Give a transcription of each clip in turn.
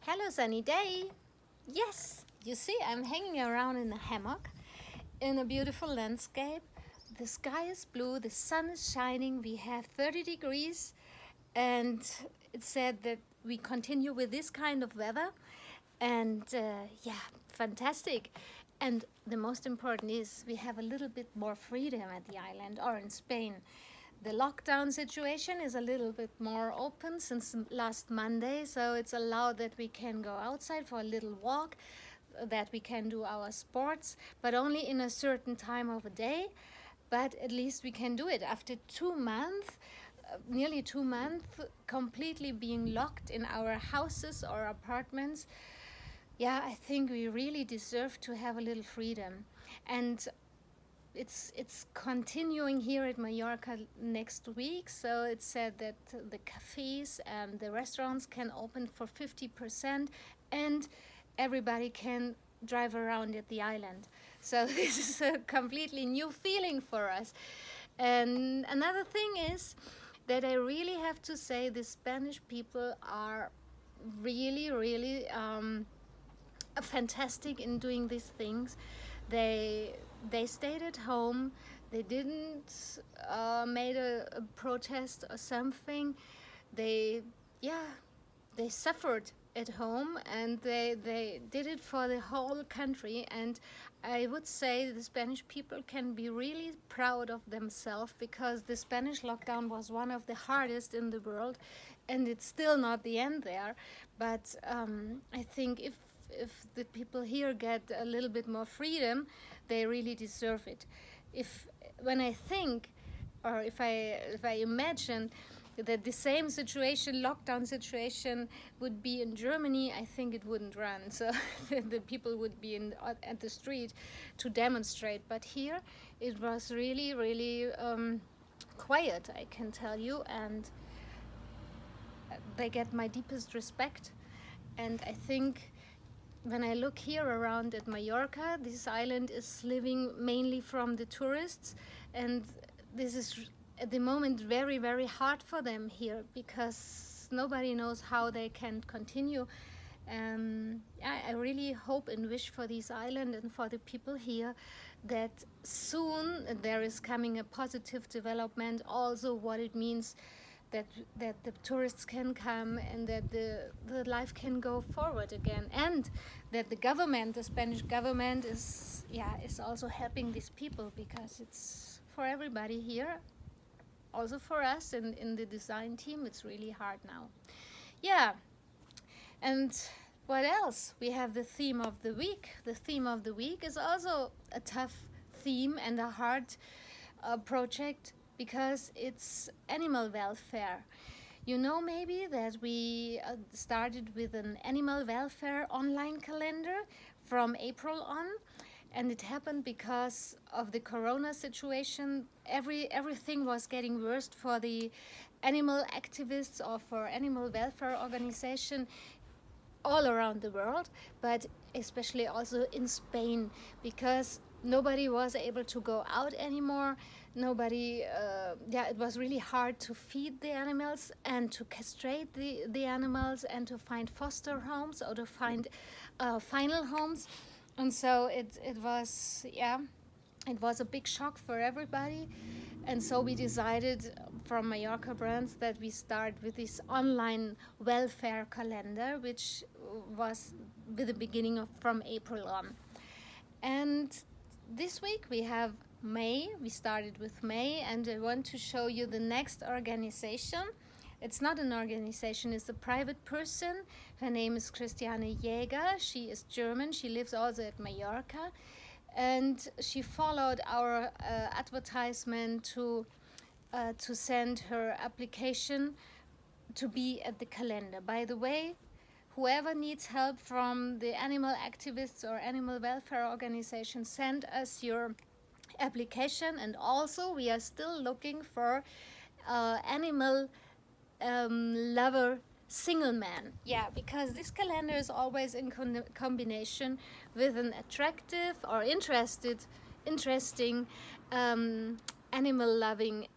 Hello, sunny day. Yes, you see, I'm hanging around in a hammock in a beautiful landscape. The sky is blue, the sun is shining, we have 30 degrees, and it said that we continue with this kind of weather. And yeah, fantastic. And the most important is we have a little bit more freedom at the island or in Spain. The lockdown situation is a little bit more open since last Monday, so it's allowed that we can go outside for a little walk, that we can do our sports, but only in a certain time of a day. But at least we can do it after 2 months, nearly 2 months, completely being locked in our houses or apartments. Yeah, I think we really deserve to have a little freedom. And it's continuing here at Mallorca next week. So it said that the cafes and the restaurants can open for 50%, and everybody can drive around at the island. So this is a completely new feeling for us. And another thing is that I really have to say the Spanish people are really fantastic in doing these things. They stayed at home. They didn't made a protest or something. They yeah they suffered at home, and they did it for the whole country. And I would say the Spanish people can be really proud of themselves, because the Spanish lockdown was one of the hardest in the world, and it's still not the end there. But I think if the people here get a little bit more freedom, they really deserve it. If when I think, or if I imagine that the same situation, lockdown situation, would be in Germany, I think it wouldn't run. So the people would be at the street to demonstrate. But here, it was really quiet, I can tell you, and they get my deepest respect. And I think when I look here around at Mallorca, this island is living mainly from the tourists, and this is at the moment very hard for them here, because nobody knows how they can continue. I really hope and wish for this island and for the people here that soon there is coming a positive development. Also, what it means that the tourists can come, and that the life can go forward again, and that the government, the Spanish government, is also helping these people, because it's for everybody here, also for us in the design team. It's really hard now. Yeah. And what else? We have the theme of the week. The theme of the week is also a tough theme and a hard project, because it's animal welfare. You know maybe that we started with an animal welfare online calendar from April on, and it happened because of the corona situation. Everything was getting worse for the animal activists or for animal welfare organization all around the world, but especially also in Spain, because nobody was able to go out anymore. Nobody, it was really hard to feed the animals and to castrate the animals and to find foster homes or to find final homes. And so it was a big shock for everybody. And so we decided from Mallorca Brands that we start with this online welfare calendar, which was with the beginning of from April on. And this week we have May. We started with May, and I want to show you the next organization. It's not an organization, it's a private person. Her name is Christiane Jaeger. She is German. She lives also at Mallorca. And she followed our advertisement to send her application to be at the calendar. By the way, whoever needs help from the animal activists or animal welfare organizations, send us your application. And also, we are still looking for animal lover single man. Yeah, because this calendar is always in combination with an attractive or interesting animal loving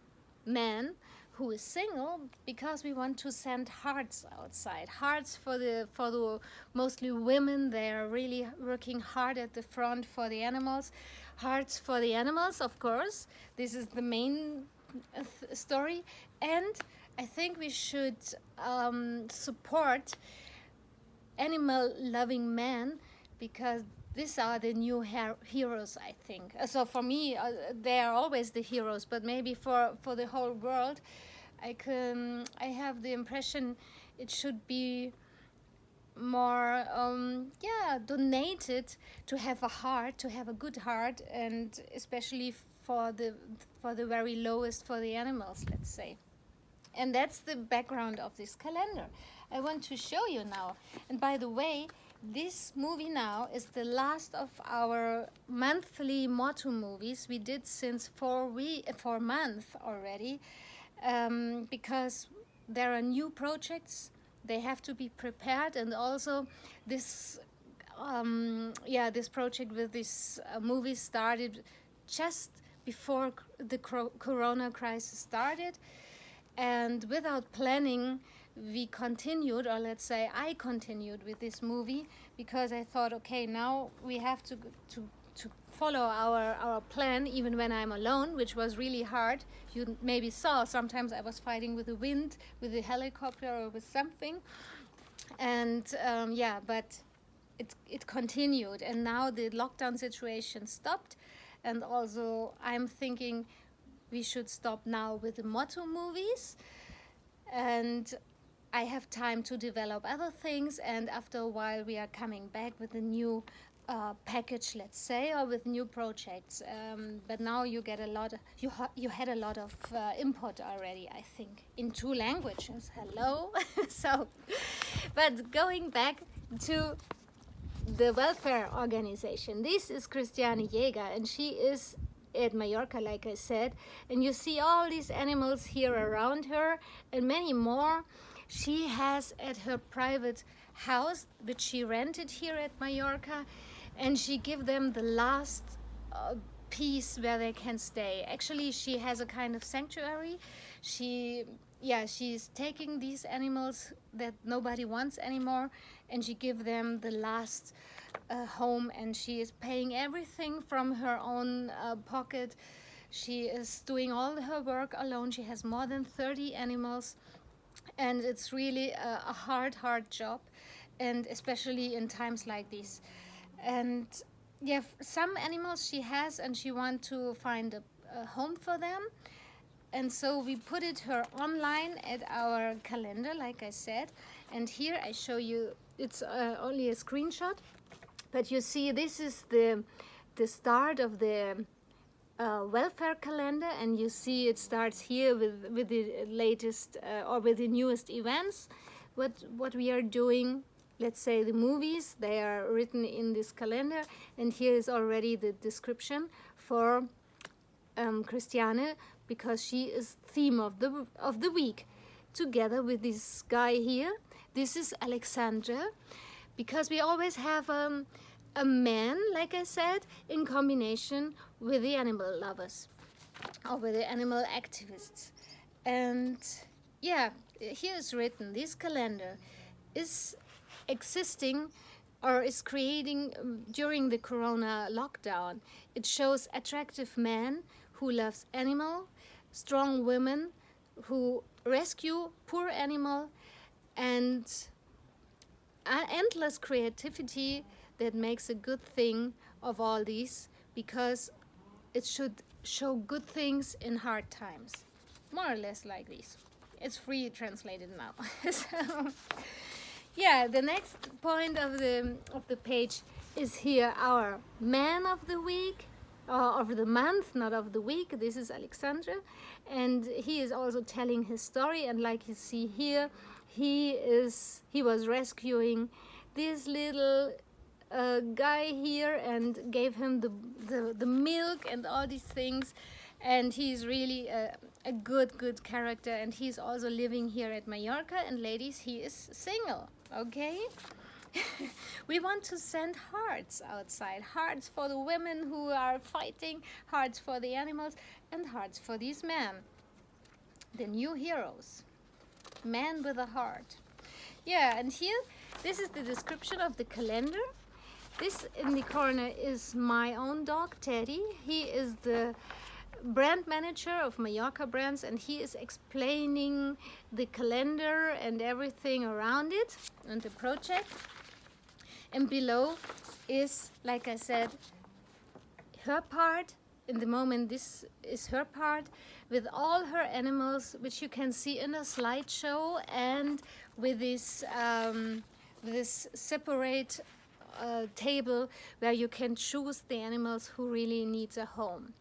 man who is single, because we want to send hearts outside. Hearts for the mostly women. They are really working hard at the front for the animals. Hearts for the animals, of course. This is the main story. And I think we should support animal loving men, because these are the new heroes, I think. So for me, they are always the heroes, but maybe for the whole world, I have the impression it should be more donated to have a heart, to have a good heart, and especially for the very lowest, for the animals, let's say. And that's the background of this calendar I want to show you now. And by the way, this movie now is the last of our monthly motto movies we did since 4 months already, because there are new projects. They have to be prepared, and also this this project with this movie started just before the corona crisis started. And without planning, we continued, or let's say I continued with this movie, because I thought, okay, now we have to follow our plan, even when I'm alone, which was really hard. You maybe saw sometimes I was fighting with the wind, with the helicopter, or with something. And but it continued, and now the lockdown situation stopped. And also I'm thinking we should stop now with the motto movies, and I have time to develop other things, and after a while we are coming back with a new package, let's say, or with new projects. But now you get a lot of, you had a lot of input already, I think, in 2 languages. Hello. So, but going back to the welfare organization, this is Christiane Jaeger, and she is at Mallorca, like I said, and you see all these animals here around her and many more. She has at her private house, which she rented here at Mallorca, and she give them the last piece where they can stay. Actually, she has a kind of sanctuary. She's taking these animals that nobody wants anymore, and she give them the last home, and she is paying everything from her own pocket. She is doing all her work alone. She has more than 30 animals, and it's really a hard job, and especially in times like these. And some animals she has, and she want to find a home for them. And so we put her online at our calendar, like I said. And here I show you, it's only a screenshot, but you see this is the start of the welfare calendar, and you see it starts here with the latest or with the newest events. What we are doing, let's say the movies, they are written in this calendar, and here is already the description for Christiane, because she is theme of the week, together with this guy here. This is Alexandre, because we always have a man, like I said, in combination with the animal lovers or with the animal activists. And here is written, this calendar is existing or is creating during the corona lockdown. It shows attractive men who loves animal, strong women who rescue poor animal, and endless creativity that makes a good thing of all these, because it should show good things in hard times, more or less like this. It's free translated now. So, the next point of the page is here our man of the week, of the month, not of the week. This is Alexandre, and he is also telling his story. And like you see here, he was rescuing this little guy here and gave him the milk and all these things. And he's really a good character, and he's also living here at Mallorca. And ladies, he is single, okay? We want to send hearts outside, hearts for the women who are fighting, hearts for the animals, and hearts for these men. The new heroes. Man with a heart. Yeah, and here, this is the description of the calendar. This in the corner is my own dog, Teddy. He is the brand manager of Mallorca brands, and he is explaining the calendar and everything around it and the project. And below is, like I said, her part. In the moment, this is her part with all her animals, which you can see in a slideshow, and with this separate table where you can choose the animals who really needs a home.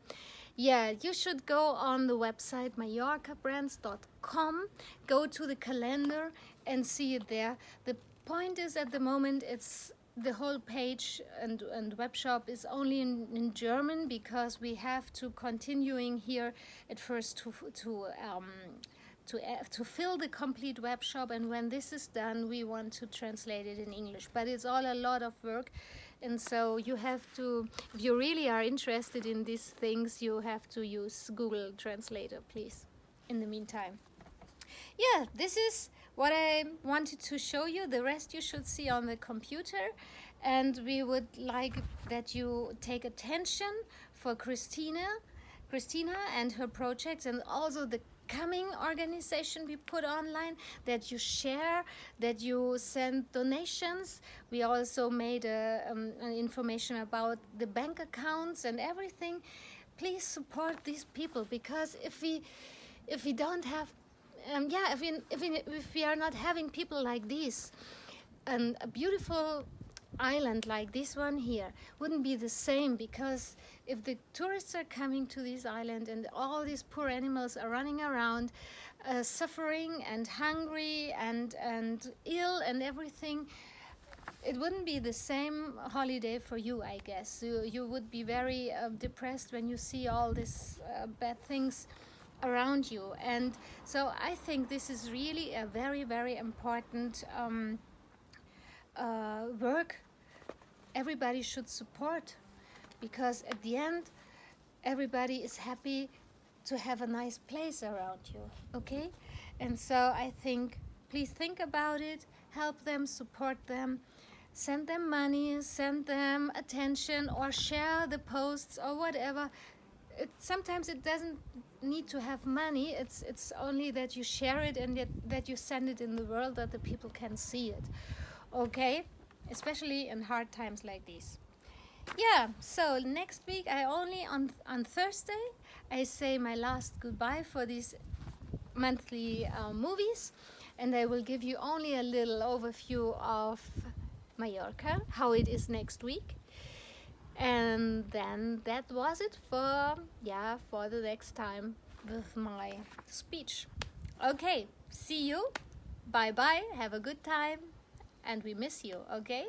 Yeah, you should go on the website mallorcabrands.com, go to the calendar and see it there. The point is, at the moment, it's the whole page and web shop is only in German, because we have to continuing here at first to fill the complete web shop, and when this is done we want to translate it in English, but it's all a lot of work, and so you have to, if you really are interested in these things, you have to use Google Translator, please, in the meantime. Yeah, this is what I wanted to show you. The rest you should see on the computer, and we would like that you take attention for Christina and her projects, and also the coming organization we put online, that you share, that you send donations. We also made an information about the bank accounts and everything. Please support these people, because if we don't have if we are not having people like this, and a beautiful island like this one here wouldn't be the same, because if the tourists are coming to this island and all these poor animals are running around suffering and hungry and ill and everything, it wouldn't be the same holiday for you, I guess. You would be very depressed when you see all these bad things around you. And so I think this is really a very, very important work everybody should support, because at the end everybody is happy to have a nice place around you, okay? And so I think, please think about it, help them, support them, send them money, send them attention, or share the posts or whatever. Sometimes it doesn't need to have money, it's only that you share it and that you send it in the world, that the people can see it, okay? Especially in hard times like these. Yeah, so next week I only on Thursday I say my last goodbye for these monthly movies, and I will give you only a little overview of Mallorca, how it is next week. And then that was it for the next time with my speech. Okay, see you, bye bye, have a good time, and we miss you, okay?